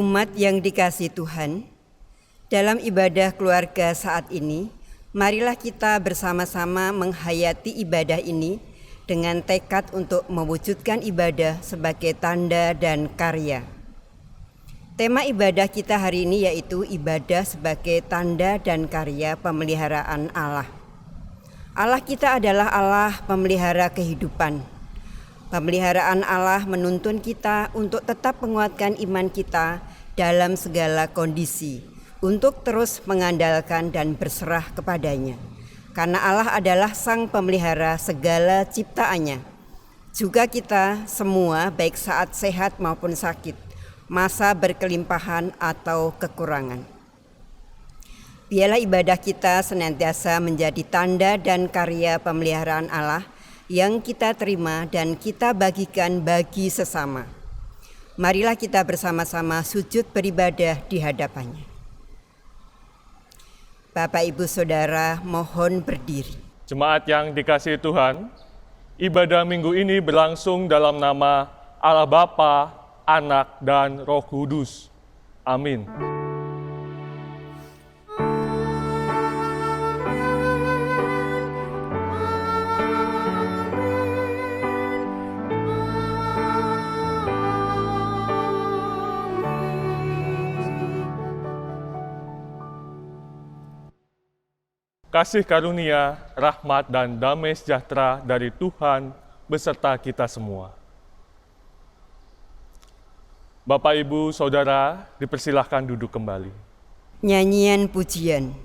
Umat yang dikasihi Tuhan, dalam ibadah keluarga saat ini, marilah kita bersama-sama menghayati ibadah ini dengan tekad untuk mewujudkan ibadah sebagai tanda dan karya. Tema ibadah kita hari ini yaitu ibadah sebagai tanda dan karya pemeliharaan Allah. Allah kita adalah Allah pemelihara kehidupan. Pemeliharaan Allah menuntun kita untuk tetap menguatkan iman kita dalam segala kondisi, untuk terus mengandalkan dan berserah kepadanya. Karena Allah adalah Sang Pemelihara segala ciptaannya. Juga kita semua, baik saat sehat maupun sakit, masa berkelimpahan atau kekurangan. Biarlah ibadah kita senantiasa menjadi tanda dan karya pemeliharaan Allah yang kita terima dan kita bagikan bagi sesama. Marilah kita bersama-sama sujud beribadah di hadapannya. Bapak, Ibu, Saudara, mohon berdiri. Jemaat yang dikasihi Tuhan, ibadah minggu ini berlangsung dalam nama Allah Bapa, Anak, dan Roh Kudus. Amin. Kasih karunia, rahmat, dan damai sejahtera dari Tuhan beserta kita semua. Bapak, Ibu, Saudara, dipersilahkan duduk kembali. Nyanyian pujian.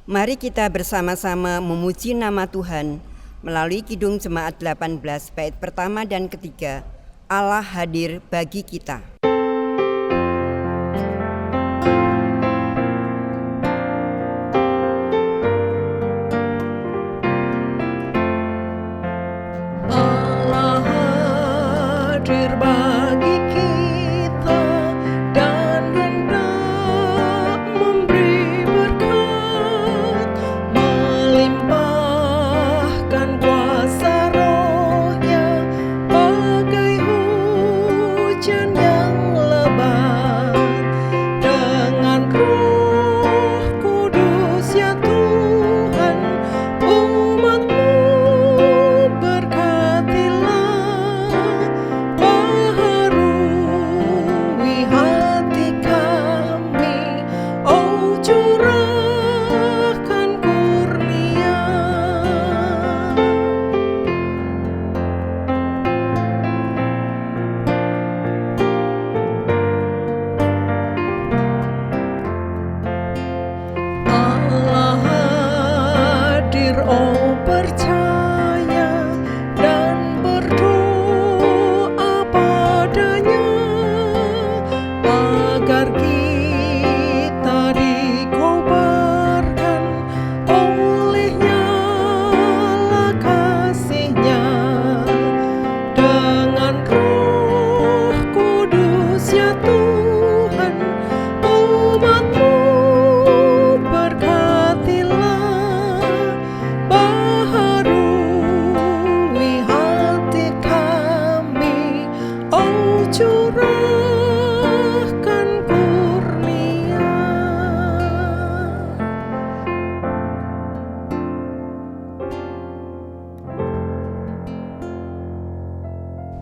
Mari kita bersama-sama memuji nama Tuhan melalui Kidung Jemaat 18 bait pertama dan ketiga, Allah hadir bagi kita.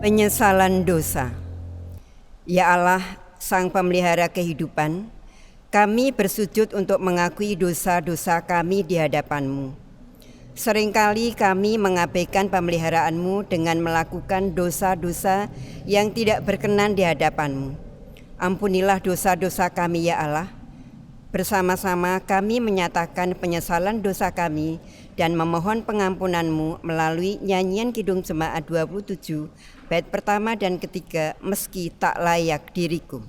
Penyesalan dosa. Ya Allah, Sang Pemelihara kehidupan, kami bersujud untuk mengakui dosa-dosa kami di hadapan-Mu. Seringkali kami mengabaikan pemeliharaanmu dengan melakukan dosa-dosa yang tidak berkenan di hadapan-Mu. Ampunilah dosa-dosa kami ya Allah. Bersama-sama kami menyatakan penyesalan dosa kami dan memohon pengampunan-Mu melalui nyanyian Kidung Jemaat 27, bait pertama dan ketiga, meski tak layak diriku.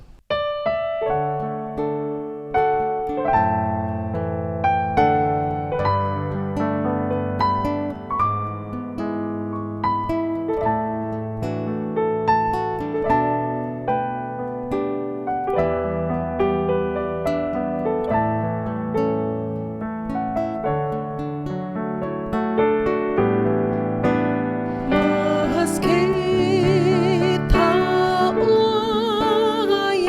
Meski tak layak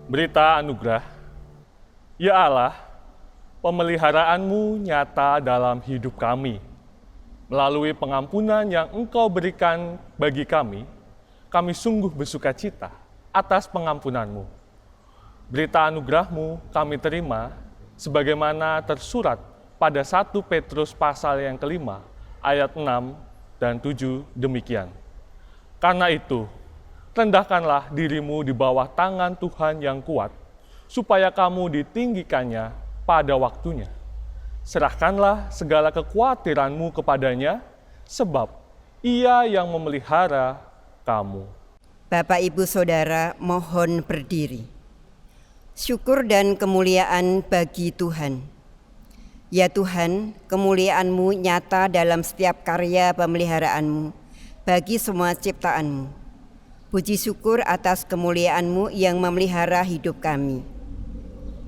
Berita anugerah. Ya Allah, pemeliharaanmu nyata dalam hidup kami. Melalui pengampunan yang Engkau berikan bagi kami sungguh bersuka cita atas pengampunanmu. Berita anugerahmu kami terima sebagaimana tersurat pada 1 Petrus pasal yang kelima, ayat 6 dan 7 demikian. Karena itu, rendahkanlah dirimu di bawah tangan Tuhan yang kuat, supaya kamu ditinggikannya pada waktunya. Serahkanlah segala kekhawatiranmu kepadanya, sebab Ia yang memelihara kamu. Bapak, Ibu, Saudara, mohon berdiri. Syukur dan kemuliaan bagi Tuhan. Ya Tuhan, kemuliaan-Mu nyata dalam setiap karya pemeliharaanmu bagi semua ciptaan-Mu. Puji syukur atas kemuliaan-Mu yang memelihara hidup kami.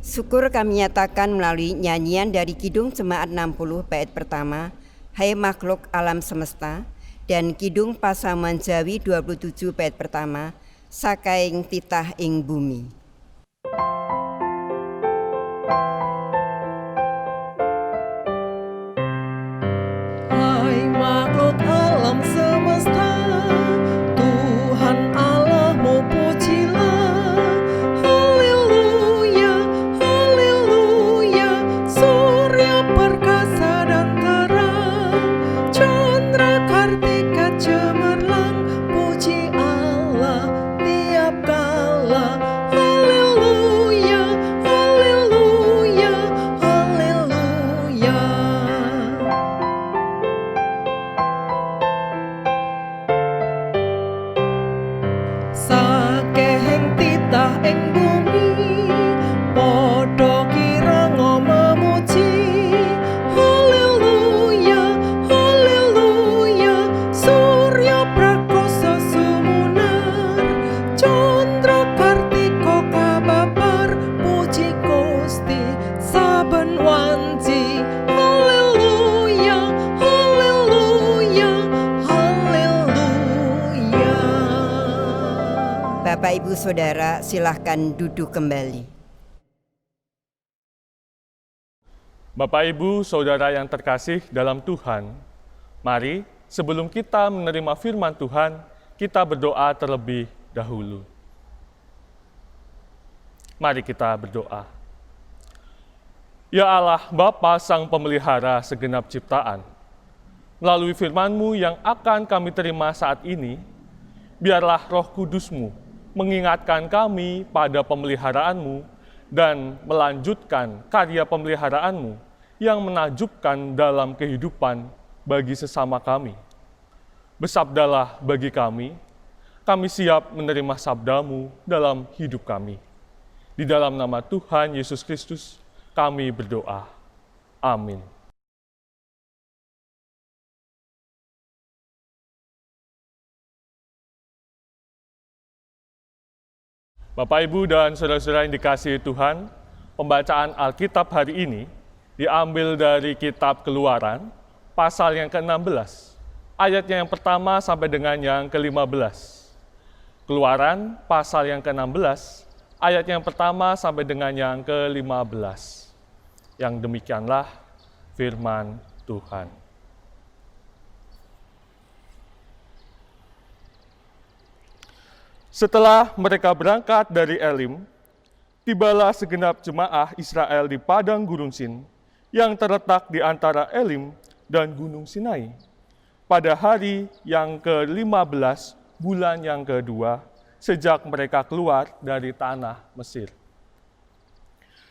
Syukur kami nyatakan melalui nyanyian dari Kidung Jemaat 60 bait pertama, Hai Makhluk Alam Semesta, dan Kidung Pasamuan Jawi 27 bait pertama, Sakaing Titah ing Bumi. Hai makhluk alam semesta, Tuhan Allahmu pujilah. Haleluya, haleluya. Surya perkasa dan terang, chandra kartika cemerlang. Puji Allah tiap kala. Haleluya, haleluya, haleluya. Sakehing titah ing bumi, padha kiranga memuji. Haleluya, haleluya. Surya prakoso sumunar, chandra kartika kababar. Puji Gusti saben wanci. Haleluya, haleluya, haleluya. Bapak, Ibu, Saudara, silahkan duduk kembali. Bapak, Ibu, Saudara yang terkasih dalam Tuhan, mari sebelum kita menerima firman Tuhan, kita berdoa terlebih dahulu. Mari kita berdoa. Ya Allah, Bapa Sang Pemelihara segenap ciptaan, melalui firman-Mu yang akan kami terima saat ini, biarlah Roh Kudus-Mu mengingatkan kami pada pemeliharaan-Mu dan melanjutkan karya pemeliharaan-Mu yang menakjubkan dalam kehidupan bagi sesama kami. Bersabdalah bagi kami siap menerima sabda-Mu dalam hidup kami. Di dalam nama Tuhan Yesus Kristus, kami berdoa. Amin. Bapak, Ibu, dan saudara-saudara yang dikasihi Tuhan, pembacaan Alkitab hari ini diambil dari kitab Keluaran, pasal yang ke-16, ayatnya yang pertama sampai dengan yang ke-15. Keluaran, pasal yang ke-16, ayat yang pertama sampai dengan yang ke-15. Yang demikianlah firman Tuhan. Setelah mereka berangkat dari Elim, tibalah segenap jemaah Israel di padang Gunung Sin yang terletak di antara Elim dan Gunung Sinai. Pada hari yang ke-15 bulan yang kedua sejak mereka keluar dari tanah Mesir.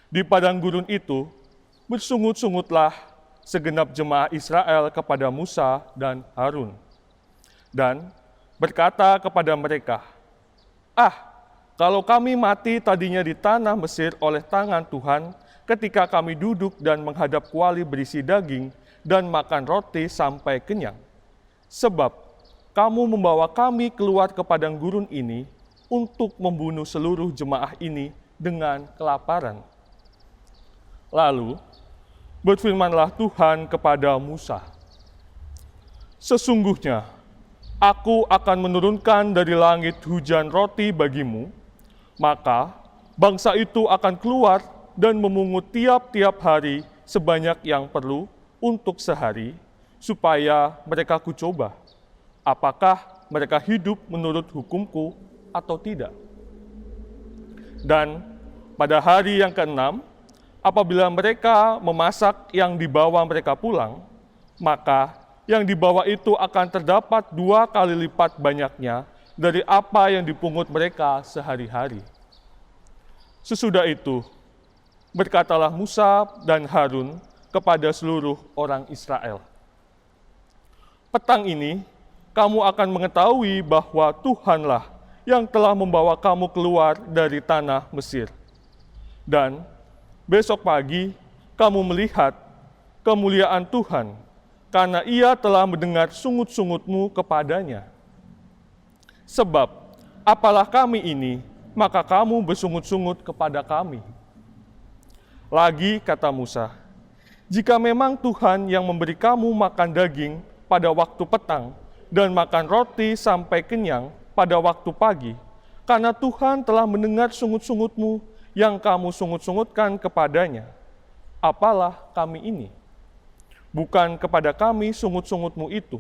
Di padang gurun itu bersungut-sungutlah segenap jemaah Israel kepada Musa dan Harun dan berkata kepada mereka, kalau kami mati tadinya di tanah Mesir oleh tangan Tuhan, ketika kami duduk dan menghadap kuali berisi daging dan makan roti sampai kenyang. Sebab kamu membawa kami keluar ke padang gurun ini untuk membunuh seluruh jemaah ini dengan kelaparan. Lalu berfirmanlah Tuhan kepada Musa, sesungguhnya Aku akan menurunkan dari langit hujan roti bagimu, maka bangsa itu akan keluar dan memungut tiap-tiap hari sebanyak yang perlu untuk sehari, supaya mereka kucoba, apakah mereka hidup menurut hukumku atau tidak. Dan pada hari yang keenam, apabila mereka memasak yang dibawa mereka pulang, maka yang dibawa itu akan terdapat 2 kali lipat banyaknya dari apa yang dipungut mereka sehari-hari. Sesudah itu, berkatalah Musa dan Harun kepada seluruh orang Israel, petang ini kamu akan mengetahui bahwa Tuhanlah yang telah membawa kamu keluar dari tanah Mesir. Dan besok pagi kamu melihat kemuliaan Tuhan, karena Ia telah mendengar sungut-sungutmu kepadanya. Sebab apalah kami ini, maka kamu bersungut-sungut kepada kami. Lagi kata Musa, jika memang Tuhan yang memberi kamu makan daging pada waktu petang dan makan roti sampai kenyang pada waktu pagi, karena Tuhan telah mendengar sungut-sungutmu yang kamu sungut-sungutkan kepadanya, apalah kami ini? Bukan kepada kami sungut-sungutmu itu,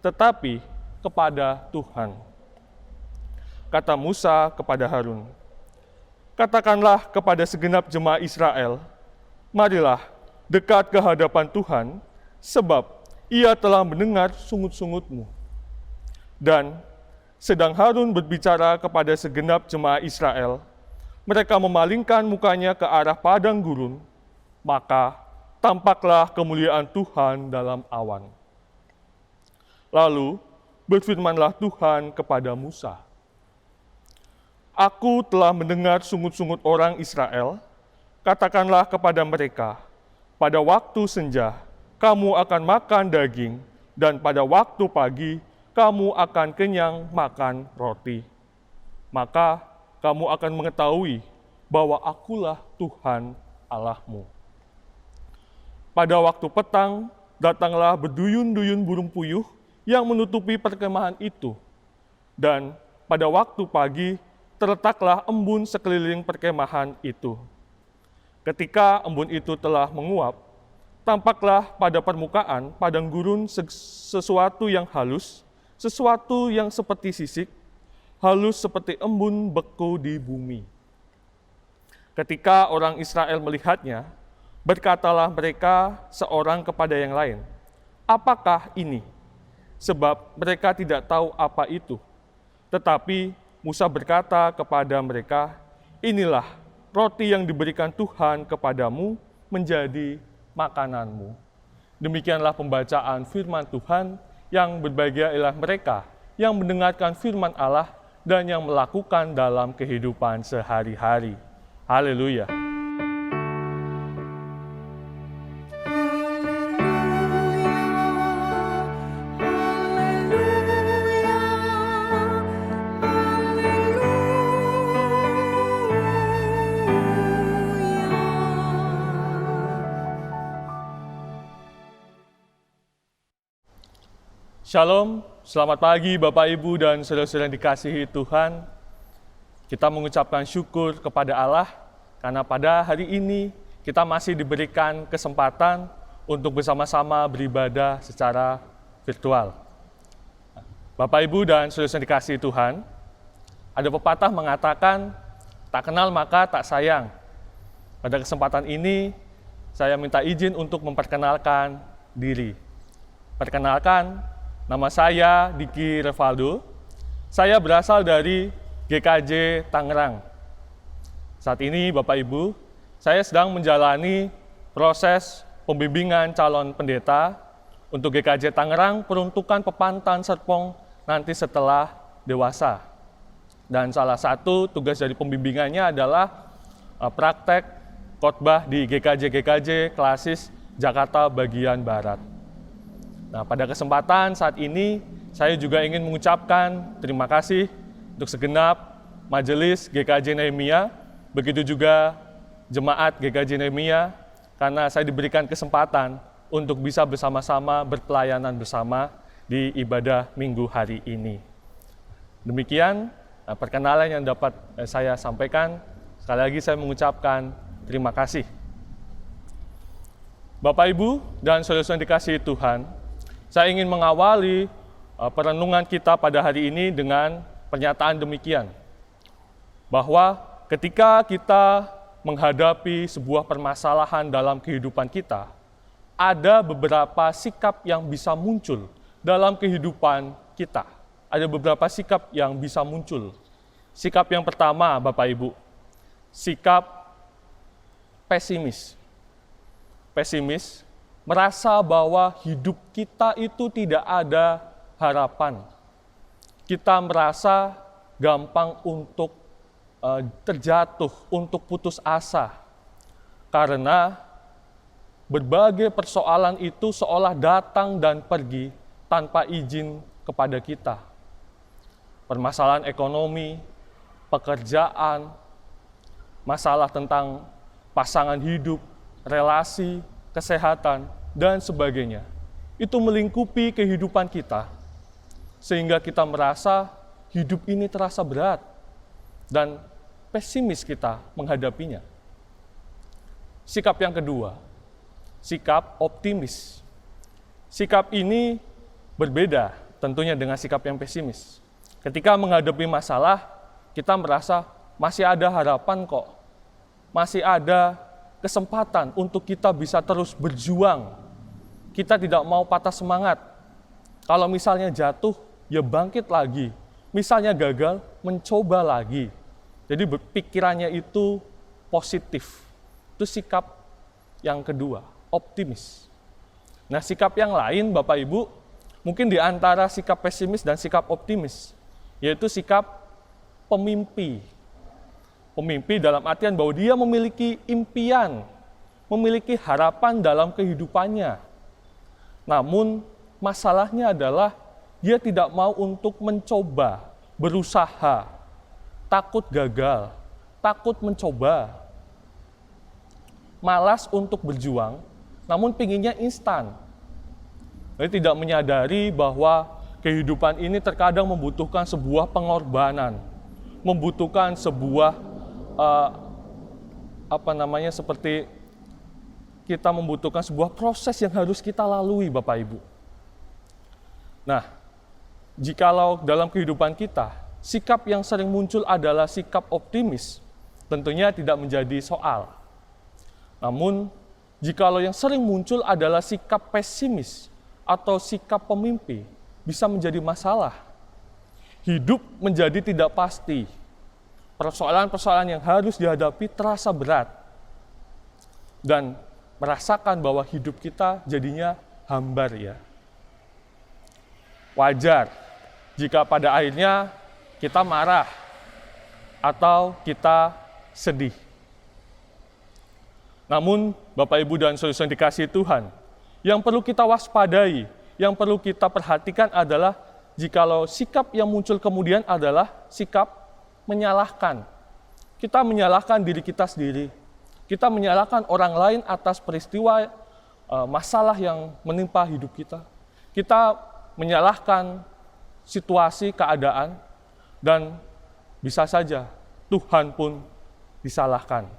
tetapi kepada Tuhan. Kata Musa kepada Harun, katakanlah kepada segenap jemaah Israel, marilah dekat ke hadapan Tuhan, sebab Ia telah mendengar sungut-sungutmu. Dan sedang Harun berbicara kepada segenap jemaah Israel, mereka memalingkan mukanya ke arah padang gurun, maka tampaklah kemuliaan Tuhan dalam awan. Lalu berfirmanlah Tuhan kepada Musa, Aku telah mendengar sungut-sungut orang Israel, katakanlah kepada mereka, pada waktu senja kamu akan makan daging, dan pada waktu pagi kamu akan kenyang makan roti. Maka kamu akan mengetahui bahwa Akulah Tuhan Allahmu. Pada waktu petang datanglah berduyun-duyun burung puyuh yang menutupi perkemahan itu, dan pada waktu pagi terletaklah embun sekeliling perkemahan itu. Ketika embun itu telah menguap, tampaklah pada permukaan padang gurun sesuatu yang halus, sesuatu yang seperti sisik, halus seperti embun beku di bumi. Ketika orang Israel melihatnya, berkatalah mereka seorang kepada yang lain, apakah ini? Sebab mereka tidak tahu apa itu. Tetapi Musa berkata kepada mereka, inilah roti yang diberikan Tuhan kepadamu menjadi makananmu. Demikianlah pembacaan firman Tuhan. Yang berbahagia ialah mereka yang mendengarkan firman Allah dan yang melakukan dalam kehidupan sehari-hari. Haleluya. Shalom, selamat pagi Bapak Ibu dan saudara-saudara yang dikasihi Tuhan. Kita mengucapkan syukur kepada Allah karena pada hari ini kita masih diberikan kesempatan untuk bersama-sama beribadah secara virtual. Bapak Ibu dan saudara-saudara yang dikasihi Tuhan, ada pepatah mengatakan, tak kenal maka tak sayang. Pada kesempatan ini, saya minta izin untuk memperkenalkan diri. Perkenalkan, nama saya Diki Revaldo. Saya berasal dari GKJ Tangerang. Saat ini Bapak Ibu, saya sedang menjalani proses pembimbingan calon pendeta untuk GKJ Tangerang peruntukan Pepantan Serpong nanti setelah dewasa. Dan salah satu tugas dari pembimbingannya adalah praktek khotbah di GKJ Klasis Jakarta bagian Barat. Nah, pada kesempatan saat ini, saya juga ingin mengucapkan terima kasih untuk segenap majelis GKJ Nehemia, begitu juga jemaat GKJ Nehemia, karena saya diberikan kesempatan untuk bisa bersama-sama berpelayanan bersama di ibadah minggu hari ini. Demikian perkenalan yang dapat saya sampaikan. Sekali lagi saya mengucapkan terima kasih. Bapak, Ibu, dan saudara-saudara yang dikasihi Tuhan, saya ingin mengawali perenungan kita pada hari ini dengan pernyataan demikian, bahwa ketika kita menghadapi sebuah permasalahan dalam kehidupan kita, ada beberapa sikap yang bisa muncul dalam kehidupan kita. Ada beberapa sikap yang bisa muncul. Sikap yang pertama, Bapak Ibu, sikap pesimis. Pesimis, merasa bahwa hidup kita itu tidak ada harapan. Kita merasa gampang untuk terjatuh, untuk putus asa. Karena berbagai persoalan itu seolah datang dan pergi tanpa izin kepada kita. Permasalahan ekonomi, pekerjaan, masalah tentang pasangan hidup, relasi, kesehatan, dan sebagainya. Itu melingkupi kehidupan kita, sehingga kita merasa hidup ini terasa berat, dan pesimis kita menghadapinya. Sikap yang kedua, sikap optimis. Sikap ini berbeda tentunya dengan sikap yang pesimis. Ketika menghadapi masalah, kita merasa masih ada harapan kok, masih ada kesempatan untuk kita bisa terus berjuang. Kita tidak mau patah semangat. Kalau misalnya jatuh, ya bangkit lagi. Misalnya gagal, mencoba lagi. Jadi pikirannya itu positif. Itu sikap yang kedua, optimis. Nah, sikap yang lain, Bapak Ibu, mungkin di antara sikap pesimis dan sikap optimis, yaitu sikap pemimpi. Pemimpi dalam artian bahwa dia memiliki impian, memiliki harapan dalam kehidupannya. Namun masalahnya adalah dia tidak mau untuk mencoba, berusaha, takut gagal, takut mencoba, malas untuk berjuang, namun pinginnya instan. Jadi tidak menyadari bahwa kehidupan ini terkadang membutuhkan sebuah pengorbanan, membutuhkan sebuah seperti kita membutuhkan sebuah proses yang harus kita lalui, Bapak Ibu. Nah, jikalau dalam kehidupan kita, sikap yang sering muncul adalah sikap optimis, tentunya tidak menjadi soal. Namun, jikalau yang sering muncul adalah sikap pesimis atau sikap pemimpi, bisa menjadi masalah. Hidup menjadi tidak pasti. Persoalan-persoalan yang harus dihadapi terasa berat. Dan merasakan bahwa hidup kita jadinya hambar ya. Wajar jika pada akhirnya kita marah atau kita sedih. Namun Bapak Ibu dan saudara yang dikasihi Tuhan, yang perlu kita waspadai, yang perlu kita perhatikan adalah jikalau sikap yang muncul kemudian adalah sikap menyalahkan. Kita menyalahkan diri kita sendiri. Kita menyalahkan orang lain atas peristiwa masalah yang menimpa hidup kita. Kita menyalahkan situasi, keadaan, dan bisa saja Tuhan pun disalahkan.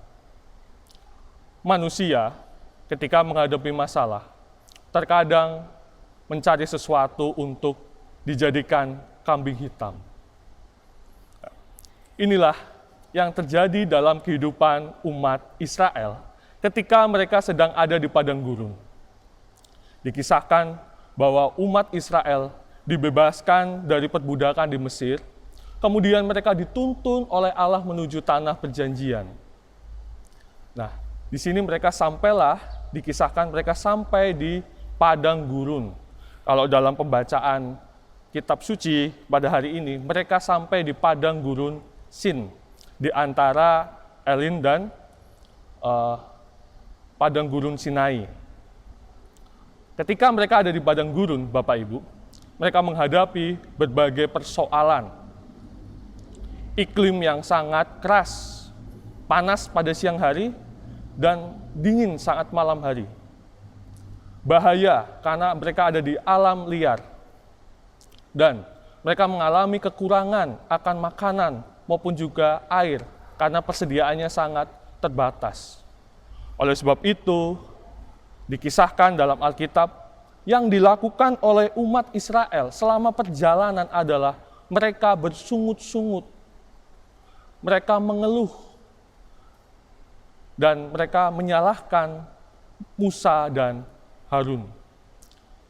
Manusia ketika menghadapi masalah, terkadang mencari sesuatu untuk dijadikan kambing hitam. Inilah yang terjadi dalam kehidupan umat Israel ketika mereka sedang ada di padang gurun. Dikisahkan bahwa umat Israel dibebaskan dari perbudakan di Mesir, kemudian mereka dituntun oleh Allah menuju tanah perjanjian. Nah, di sini mereka dikisahkan mereka sampai di padang gurun. Kalau dalam pembacaan kitab suci pada hari ini, mereka sampai di padang gurun Sin, di antara Elim dan padang gurun Sinai. Ketika mereka ada di padang gurun, Bapak Ibu, mereka menghadapi berbagai persoalan. Iklim yang sangat keras, panas pada siang hari, dan dingin saat malam hari. Bahaya karena mereka ada di alam liar. Dan mereka mengalami kekurangan akan makanan maupun juga air karena persediaannya sangat terbatas. Oleh sebab itu, dikisahkan dalam Alkitab, yang dilakukan oleh umat Israel selama perjalanan adalah mereka bersungut-sungut, mereka mengeluh, dan mereka menyalahkan Musa dan Harun.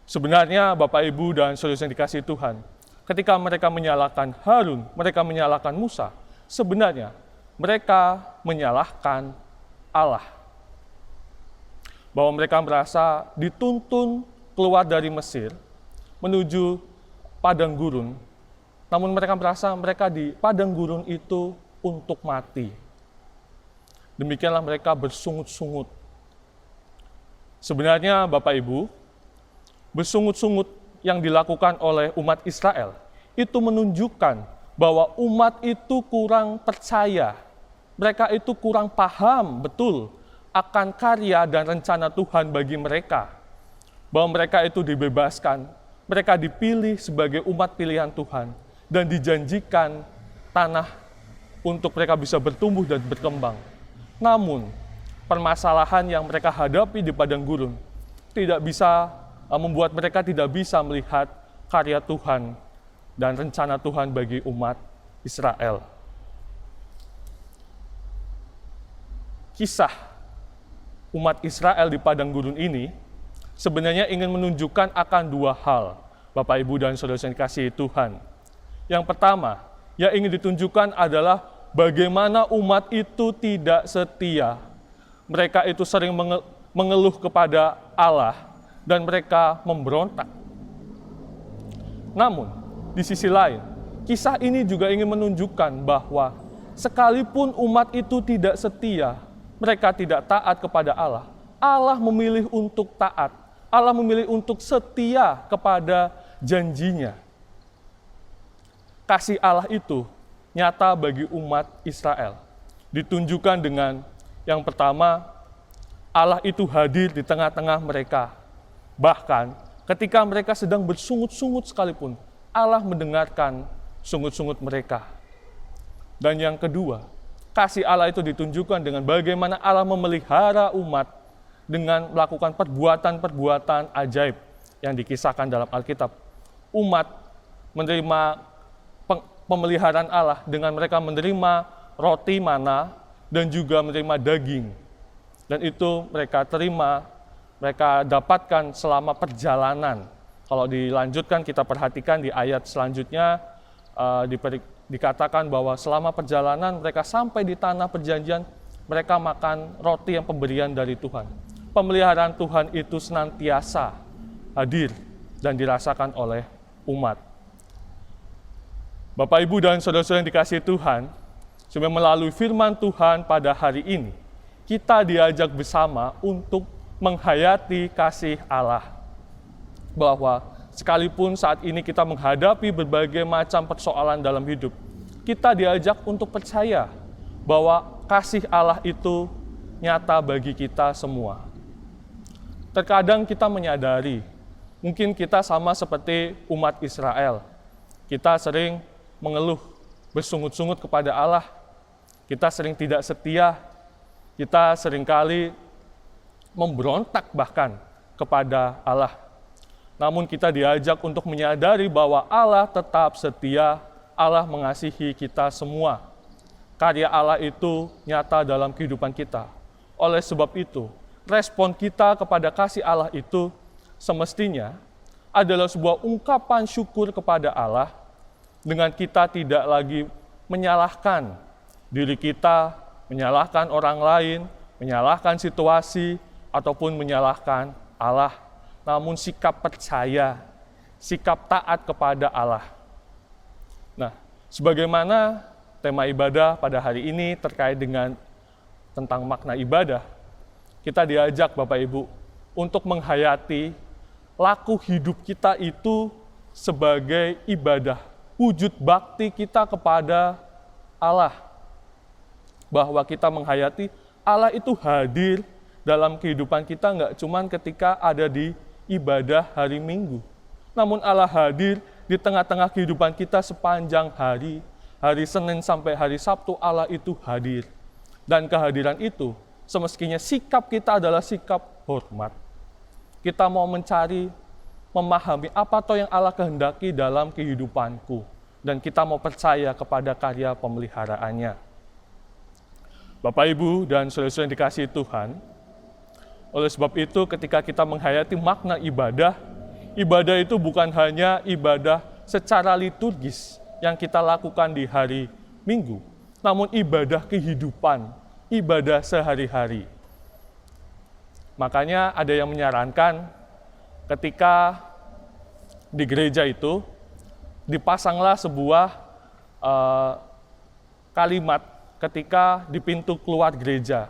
Sebenarnya Bapak, Ibu, dan saudara yang dikasihi Tuhan, ketika mereka menyalahkan Harun, mereka menyalahkan Musa, sebenarnya mereka menyalahkan Allah. Bahwa mereka merasa dituntun keluar dari Mesir menuju padang gurun, namun mereka merasa mereka di padang gurun itu untuk mati. Demikianlah mereka bersungut-sungut. Sebenarnya Bapak Ibu, bersungut-sungut yang dilakukan oleh umat Israel itu menunjukkan bahwa umat itu kurang percaya, mereka itu kurang paham betul akan karya dan rencana Tuhan bagi mereka. Bahwa mereka itu dibebaskan, mereka dipilih sebagai umat pilihan Tuhan, dan dijanjikan tanah untuk mereka bisa bertumbuh dan berkembang. Namun, permasalahan yang mereka hadapi di padang gurun tidak bisa membuat mereka tidak bisa melihat karya Tuhan dan rencana Tuhan bagi umat Israel. Kisah umat Israel di padang gurun ini sebenarnya ingin menunjukkan akan dua hal, Bapak, Ibu, dan saudara yang dikasihi Tuhan. Yang pertama, yang ingin ditunjukkan adalah bagaimana umat itu tidak setia. Mereka itu sering mengeluh kepada Allah dan mereka memberontak. Namun, di sisi lain, kisah ini juga ingin menunjukkan bahwa sekalipun umat itu tidak setia, mereka tidak taat kepada Allah, Allah memilih untuk taat, Allah memilih untuk setia kepada janjinya. Kasih Allah itu nyata bagi umat Israel. Ditunjukkan dengan yang pertama, Allah itu hadir di tengah-tengah mereka. Bahkan ketika mereka sedang bersungut-sungut sekalipun, Allah mendengarkan sungut-sungut mereka. Dan yang kedua, kasih Allah itu ditunjukkan dengan bagaimana Allah memelihara umat dengan melakukan perbuatan-perbuatan ajaib yang dikisahkan dalam Alkitab. Umat menerima pemeliharaan Allah dengan mereka menerima roti mana dan juga menerima daging. Dan itu mereka terima, mereka dapatkan selama perjalanan. Kalau dilanjutkan kita perhatikan di ayat selanjutnya, dikatakan bahwa selama perjalanan mereka sampai di tanah perjanjian, mereka makan roti yang pemberian dari Tuhan. Pemeliharaan Tuhan itu senantiasa hadir dan dirasakan oleh umat. Bapak, Ibu, dan saudara-saudara yang dikasihi Tuhan, sebenarnya melalui firman Tuhan pada hari ini, kita diajak bersama untuk menghayati kasih Allah. Bahwa sekalipun saat ini kita menghadapi berbagai macam persoalan dalam hidup, kita diajak untuk percaya bahwa kasih Allah itu nyata bagi kita semua. Terkadang kita menyadari, mungkin kita sama seperti umat Israel. Kita sering mengeluh, bersungut-sungut kepada Allah. Kita sering tidak setia. Kita seringkali memberontak bahkan kepada Allah. Namun kita diajak untuk menyadari bahwa Allah tetap setia, Allah mengasihi kita semua. Karya Allah itu nyata dalam kehidupan kita. Oleh sebab itu, respon kita kepada kasih Allah itu semestinya adalah sebuah ungkapan syukur kepada Allah dengan kita tidak lagi menyalahkan diri kita, menyalahkan orang lain, menyalahkan situasi, ataupun menyalahkan Allah. Namun sikap percaya, sikap taat kepada Allah. Nah, sebagaimana tema ibadah pada hari ini terkait dengan tentang makna ibadah, kita diajak Bapak Ibu untuk menghayati laku hidup kita itu sebagai ibadah, wujud bakti kita kepada Allah. Bahwa kita menghayati Allah itu hadir dalam kehidupan kita nggak cuma ketika ada di ibadah hari Minggu. Namun Allah hadir di tengah-tengah kehidupan kita sepanjang hari hari Senin sampai hari Sabtu Allah itu hadir. Dan kehadiran itu semestinya sikap kita adalah sikap hormat. Kita mau mencari, memahami apa toh yang Allah kehendaki dalam kehidupanku. Dan kita mau percaya kepada karya pemeliharaannya. Bapak, Ibu, dan saudara-saudara yang dikasihi Tuhan, oleh sebab itu ketika kita menghayati makna ibadah, ibadah itu bukan hanya ibadah secara liturgis yang kita lakukan di hari Minggu, namun ibadah kehidupan, ibadah sehari-hari. Makanya ada yang menyarankan ketika di gereja itu dipasanglah sebuah kalimat ketika di pintu keluar gereja.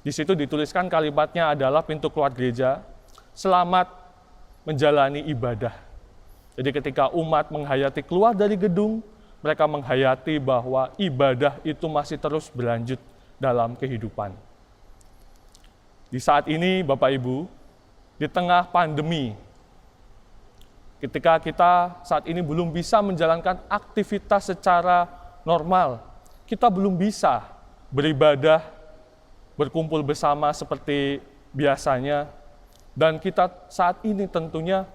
Di situ dituliskan kalimatnya adalah pintu keluar gereja, selamat menjalani ibadah. Jadi ketika umat menghayati keluar dari gedung, mereka menghayati bahwa ibadah itu masih terus berlanjut dalam kehidupan. Di saat ini, Bapak Ibu, di tengah pandemi, ketika kita saat ini belum bisa menjalankan aktivitas secara normal, kita belum bisa beribadah, berkumpul bersama seperti biasanya, dan kita saat ini tentunya,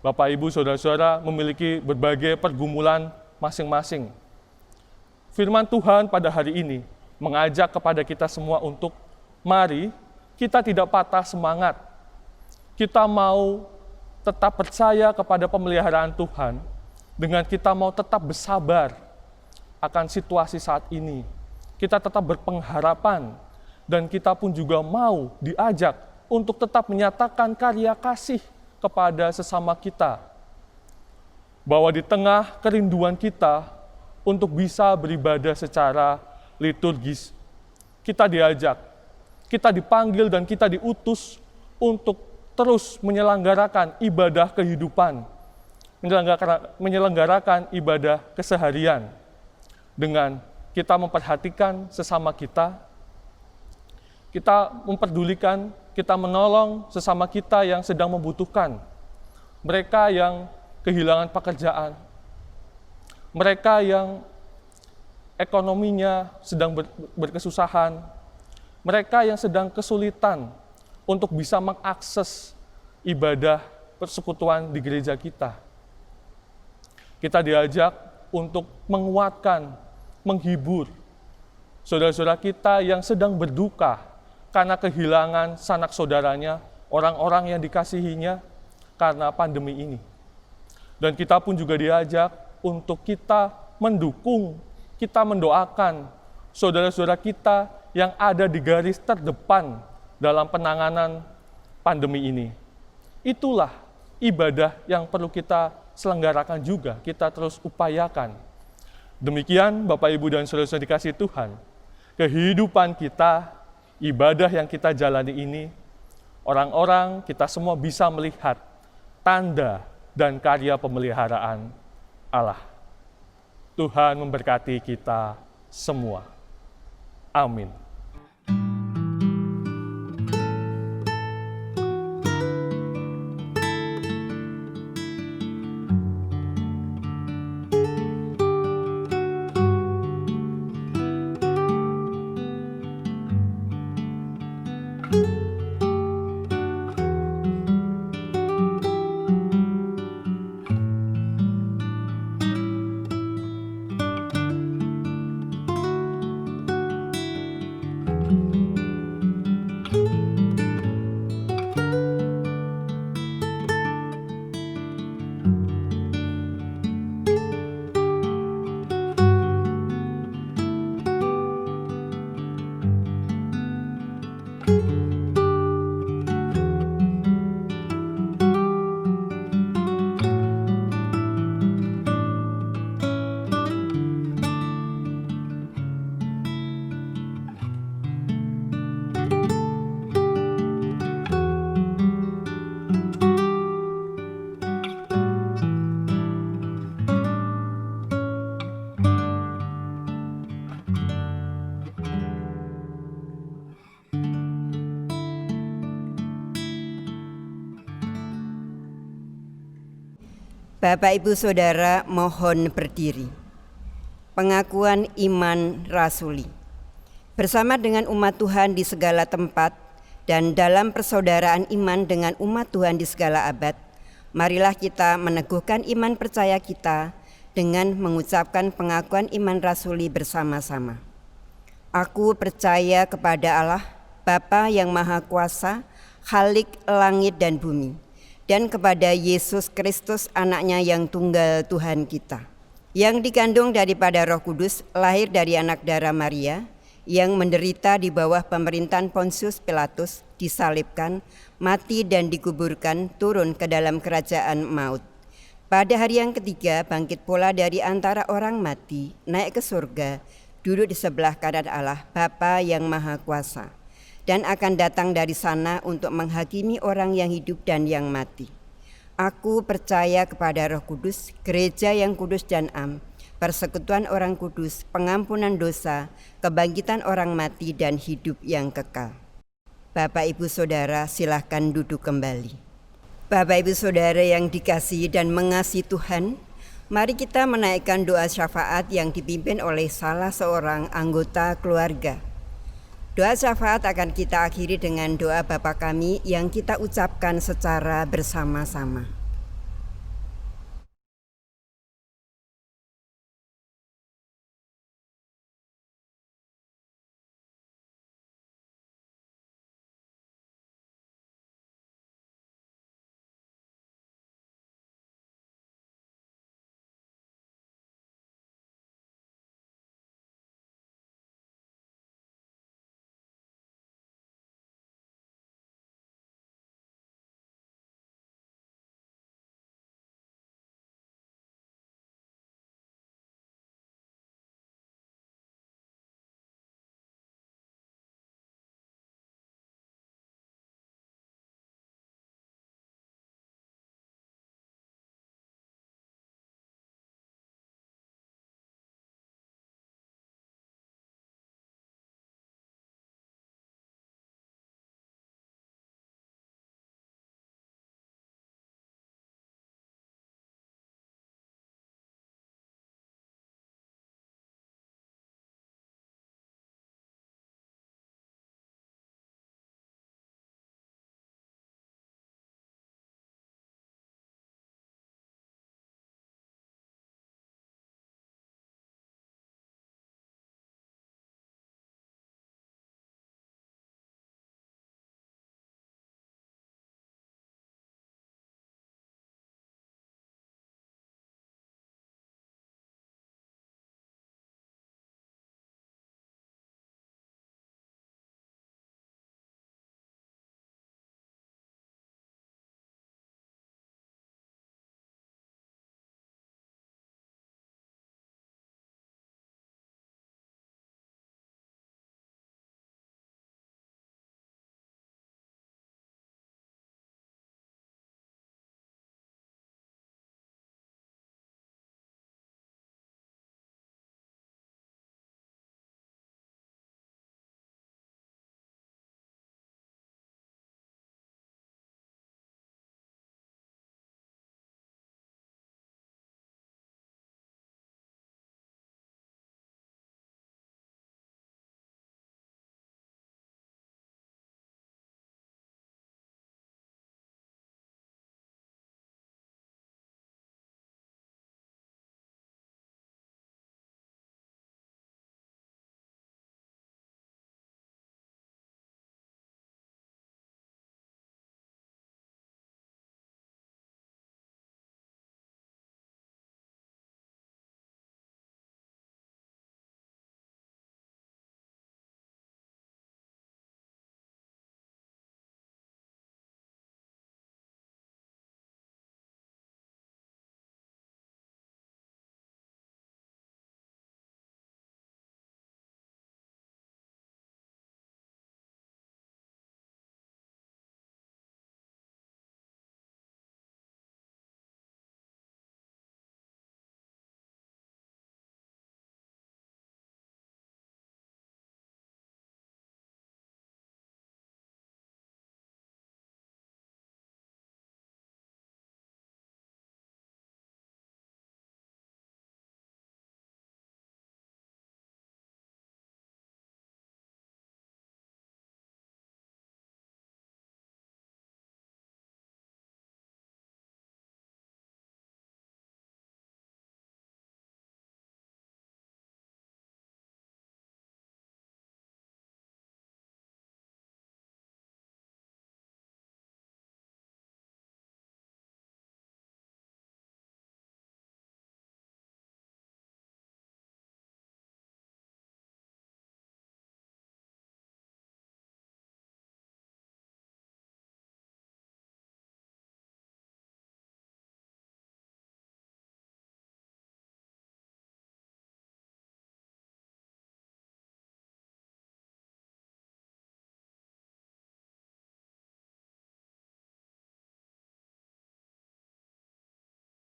Bapak, Ibu, Saudara-saudara memiliki berbagai pergumulan masing-masing. Firman Tuhan pada hari ini mengajak kepada kita semua untuk mari kita tidak patah semangat. Kita mau tetap percaya kepada pemeliharaan Tuhan dengan kita mau tetap bersabar akan situasi saat ini. Kita tetap berpengharapan dan kita pun juga mau diajak untuk tetap menyatakan karya kasih kepada sesama kita. Bahwa di tengah kerinduan kita untuk bisa beribadah secara liturgis, kita diajak, kita dipanggil dan kita diutus untuk terus menyelenggarakan ibadah kehidupan, menyelenggarakan ibadah keseharian dengan kita memperhatikan sesama kita memperdulikan, kita menolong sesama kita yang sedang membutuhkan, mereka yang kehilangan pekerjaan, mereka yang ekonominya sedang berkesusahan, mereka yang sedang kesulitan untuk bisa mengakses ibadah persekutuan di gereja kita. Kita diajak untuk menguatkan, menghibur saudara-saudara kita yang sedang berduka karena kehilangan sanak saudaranya, orang-orang yang dikasihinya karena pandemi ini. Dan kita pun juga diajak untuk kita mendukung, kita mendoakan saudara-saudara kita yang ada di garis terdepan dalam penanganan pandemi ini. Itulah ibadah yang perlu kita selenggarakan juga, kita terus upayakan. Demikian Bapak, Ibu, dan saudara-saudara dikasihi Tuhan, kehidupan kita, ibadah yang kita jalani ini, orang-orang kita semua bisa melihat tanda dan karya pemeliharaan Allah. Tuhan memberkati kita semua. Amin. Bapak, Ibu, Saudara, mohon berdiri. pengakuan iman rasuli. Bersama dengan umat Tuhan di segala tempat dan dalam persaudaraan iman dengan umat Tuhan di segala abad, marilah kita meneguhkan iman percaya kita dengan mengucapkan pengakuan iman rasuli bersama-sama. Aku percaya kepada Allah, Bapa yang Maha Kuasa, Khalik langit dan bumi, dan kepada Yesus Kristus anaknya yang tunggal Tuhan kita, yang dikandung daripada Roh Kudus, lahir dari anak darah Maria, yang menderita di bawah pemerintahan Pontius Pilatus, disalibkan, mati dan dikuburkan, turun ke dalam kerajaan maut. Pada hari yang ketiga bangkit pula dari antara orang mati, naik ke surga, duduk di sebelah kanan Allah, Bapa yang Maha Kuasa, dan akan datang dari sana untuk menghakimi orang yang hidup dan yang mati. Aku percaya kepada Roh Kudus, gereja yang kudus dan am, persekutuan orang kudus, pengampunan dosa, kebangkitan orang mati, dan hidup yang kekal. Bapak Ibu Saudara, silahkan duduk kembali. Bapak Ibu Saudara yang dikasihi dan mengasihi Tuhan, mari kita menaikkan doa syafaat yang dipimpin oleh salah seorang anggota keluarga. Doa syafaat akan kita akhiri dengan doa Bapa Kami yang kita ucapkan secara bersama-sama.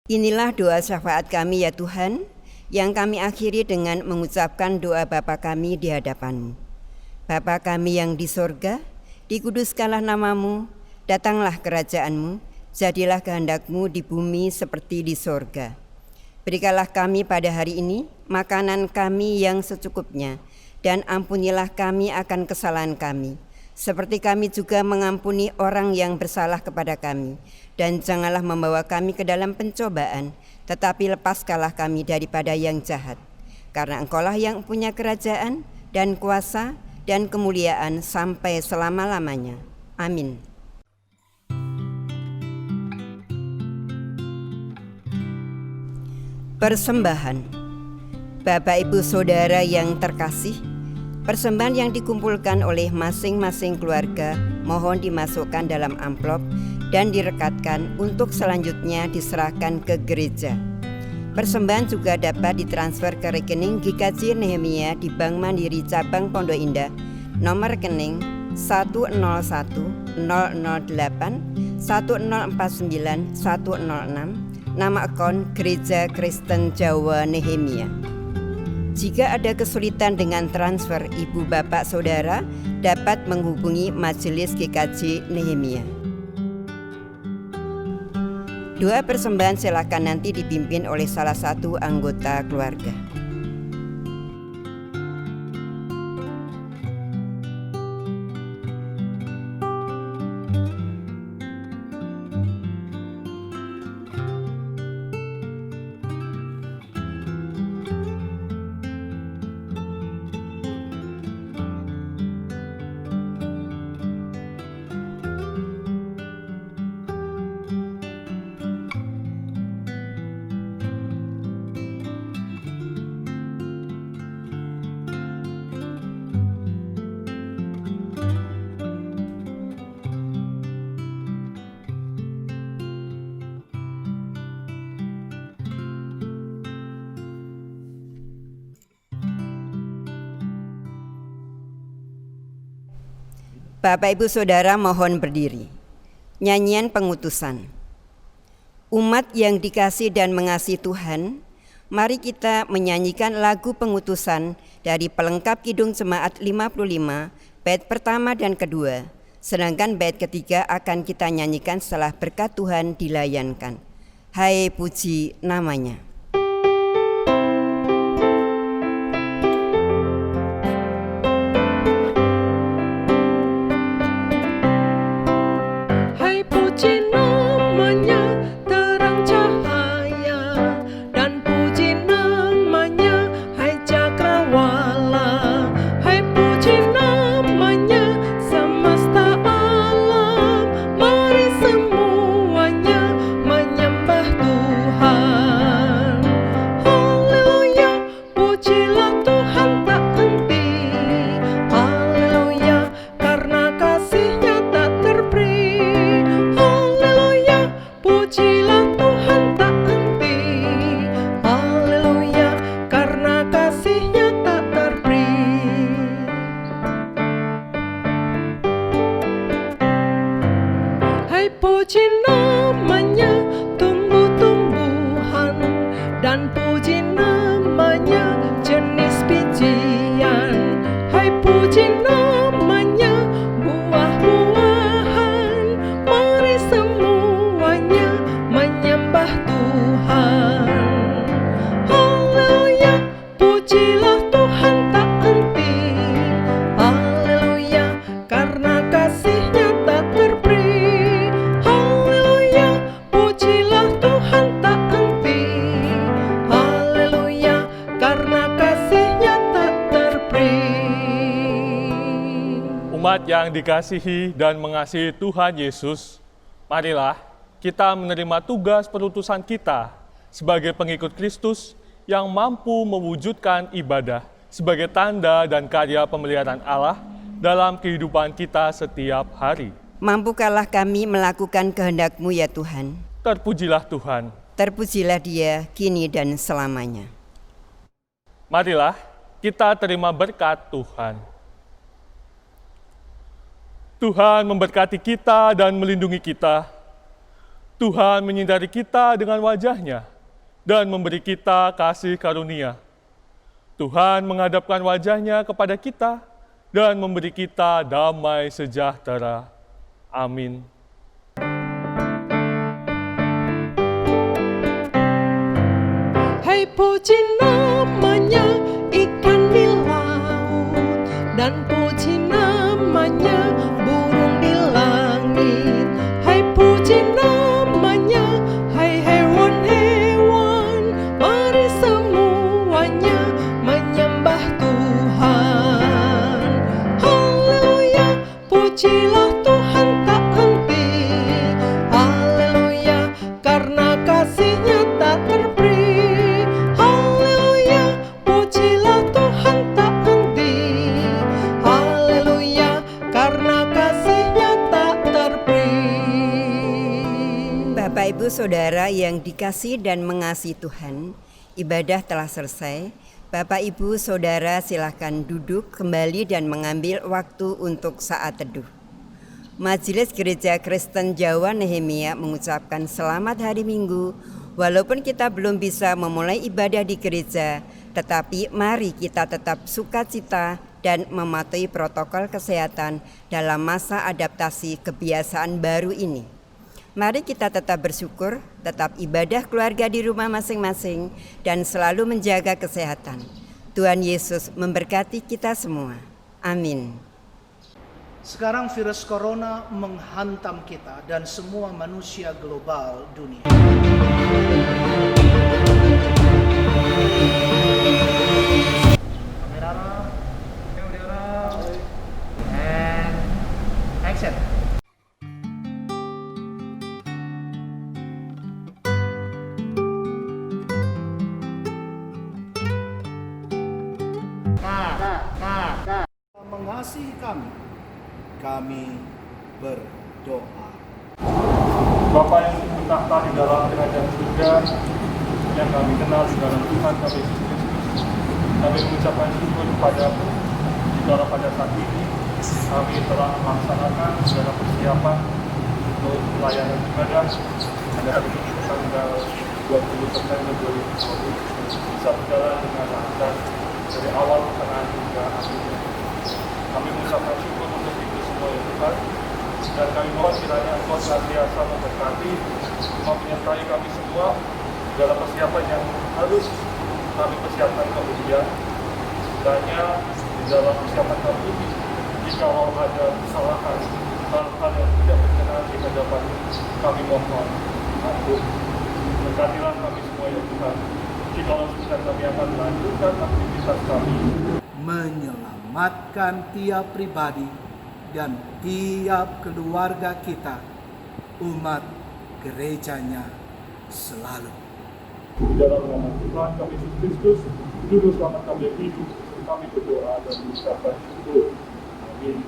Inilah doa syafaat kami ya Tuhan, yang kami akhiri dengan mengucapkan doa Bapa kami di hadapan-Mu. Bapa kami yang di sorga, dikuduskanlah nama-Mu, datanglah kerajaan-Mu, jadilah kehendak-Mu di bumi seperti di sorga. Berikanlah kami pada hari ini makanan kami yang secukupnya, dan ampunilah kami akan kesalahan kami, seperti kami juga mengampuni orang yang bersalah kepada kami. Dan janganlah membawa kami ke dalam pencobaan, tetapi lepaskanlah kami daripada yang jahat. Karena Engkaulah yang punya kerajaan dan kuasa dan kemuliaan sampai selama-lamanya. Amin. Persembahan. Bapak Ibu Saudara yang terkasih, persembahan yang dikumpulkan oleh masing-masing keluarga mohon dimasukkan dalam amplop dan direkatkan untuk selanjutnya diserahkan ke gereja. Persembahan juga dapat ditransfer ke rekening GKJ Nehemia di Bank Mandiri Cabang Pondok Indah, nomor rekening 1010081049106, nama akun Gereja Kristen Jawa Nehemia. Jika ada kesulitan dengan transfer, ibu bapak saudara dapat menghubungi Majelis GKJ Nehemia. Doa persembahan silakan nanti dipimpin oleh salah satu anggota keluarga. Bapak Ibu Saudara mohon berdiri. Nyanyian pengutusan. Umat yang dikasih dan mengasihi Tuhan, mari kita menyanyikan lagu pengutusan dari pelengkap Kidung Jemaat 55, bait pertama dan kedua. Sedangkan bait ketiga akan kita nyanyikan setelah berkat Tuhan dilayankan. Hai puji namanya. Puji namanya tumbuh-tumbuhan, dan puji namanya jenis bijian. Hai puji namanya buah-buahan, mari semuanya menyembah Tuhan. Haleluya, pujilah Tuhan tak henti. Haleluya, karena kasih-Nya tak terperi. Umat yang dikasihi dan mengasihi Tuhan Yesus, marilah kita menerima tugas perutusan kita sebagai pengikut Kristus yang mampu mewujudkan ibadah sebagai tanda dan karya pemeliharaan Allah dalam kehidupan kita setiap hari. Mampukanlah kami melakukan kehendak-Mu ya Tuhan. Terpujilah Tuhan. Terpujilah Dia kini dan selamanya. Marilah kita terima berkat Tuhan. Tuhan memberkati kita dan melindungi kita. Tuhan menyinari kita dengan wajah-Nya dan memberi kita kasih karunia. Tuhan menghadapkan wajah-Nya kepada kita dan memberi kita damai sejahtera. Amin. Hai puji namanya ikan di laut, dan puji namanya burung di langit. Hai puji namanya, hai hewan-hewan, mari semuanya menyembah Tuhan. Haleluya, pujilah Tuhan tak henti. Haleluya, karena kasih-Nya tak terperi. Haleluya, pujilah Tuhan tak henti. Haleluya, karena kasih-Nya tak terperi. Bapak Ibu Saudara yang dikasihi dan mengasihi Tuhan, ibadah telah selesai. Bapak Ibu Saudara silakan duduk kembali dan mengambil waktu untuk saat teduh. Majelis Gereja Kristen Jawa Nehemia mengucapkan selamat hari Minggu. Walaupun kita belum bisa memulai ibadah di gereja, tetapi mari kita tetap sukacita dan mematuhi protokol kesehatan dalam masa adaptasi kebiasaan baru ini. Mari kita tetap bersyukur, tetap ibadah keluarga di rumah masing-masing, dan selalu menjaga kesehatan. Tuhan Yesus memberkati kita semua. Amin. Sekarang virus corona menghantam kita dan semua manusia global dunia. Kamera, and action. Mengasihi kami berdoa. Bapa yang bertahta di dalam kerajaan surga, yang kami kenal di dalam Tuhan kami Yesus Kristus, kami mengucapkan syukur kepadamu jika pada saat ini kami telah melaksanakan segala persiapan untuk pelayanan ibadah pada hari ini tanggal 20 September 2020 bisa berjalan dengan lancar dari awal pertengahan hingga akhir. Kami mengucapkan syukur untuk itu semua ya Tuhan, dan kami mohon kiranya Engkau senantiasa memberkati, menyertai kami semua dalam persiapan yang harus kami persiapkan kemudian. Kiranya di dalam persiapan kami ini, jika ada kesalahan, hal-hal yang tidak berkenan di hadapan kami mohon ampun. Berkatilah kami semua ya Tuhan. Jika sudah kami akan melanjutkan aktivitas kami, Menyelamatkan tiap pribadi dan tiap keluarga kita, umat gerejanya selalu. di dalam nama Tuhan kami Yesus Kristus, juru selamat kami hidup, kami berdoa dan mengucapkan syukur. Amin.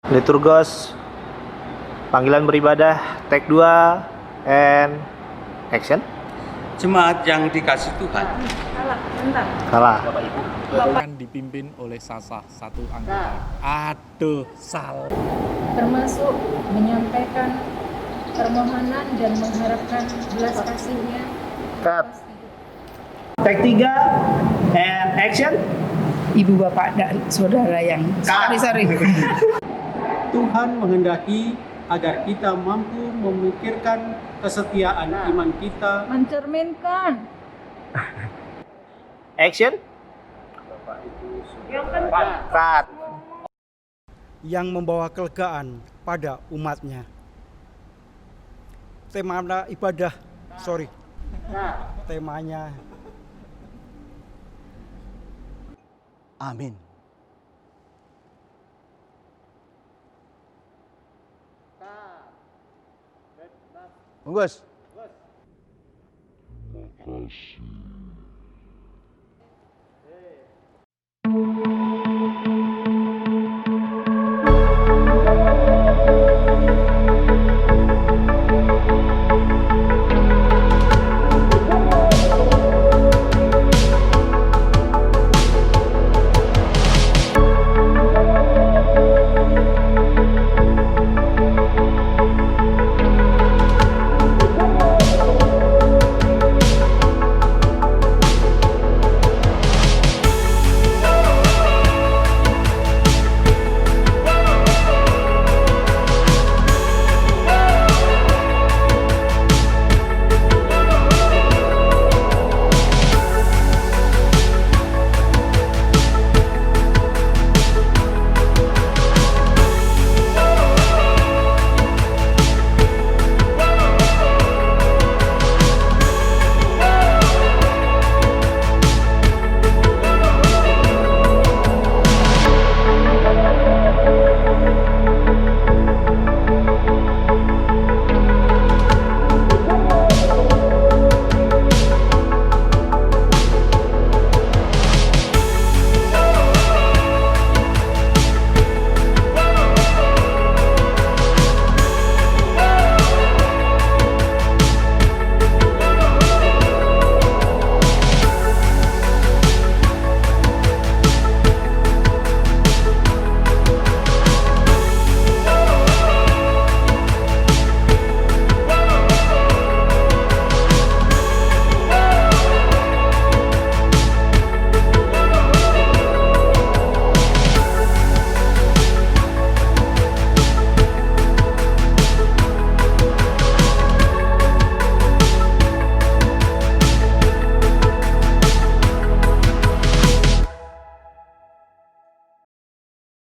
Liturgos, panggilan beribadah, take 2, and action. Jemaat yang dikasih Tuhan, Kalah. akan dipimpin oleh Sasah satu anggota. Aduh, salah. Termasuk menyampaikan permohonan dan mengharapkan belas kasih-Nya Cut. atas hidup. Take 3, and action. ibu bapak dan saudara yang sorry. Tuhan menghendaki agar kita mampu memikirkan kesetiaan iman kita, Mencerminkan Action. Cut. yang membawa kelegaan pada umatnya. Temanya amin. Bungkus. Makasih.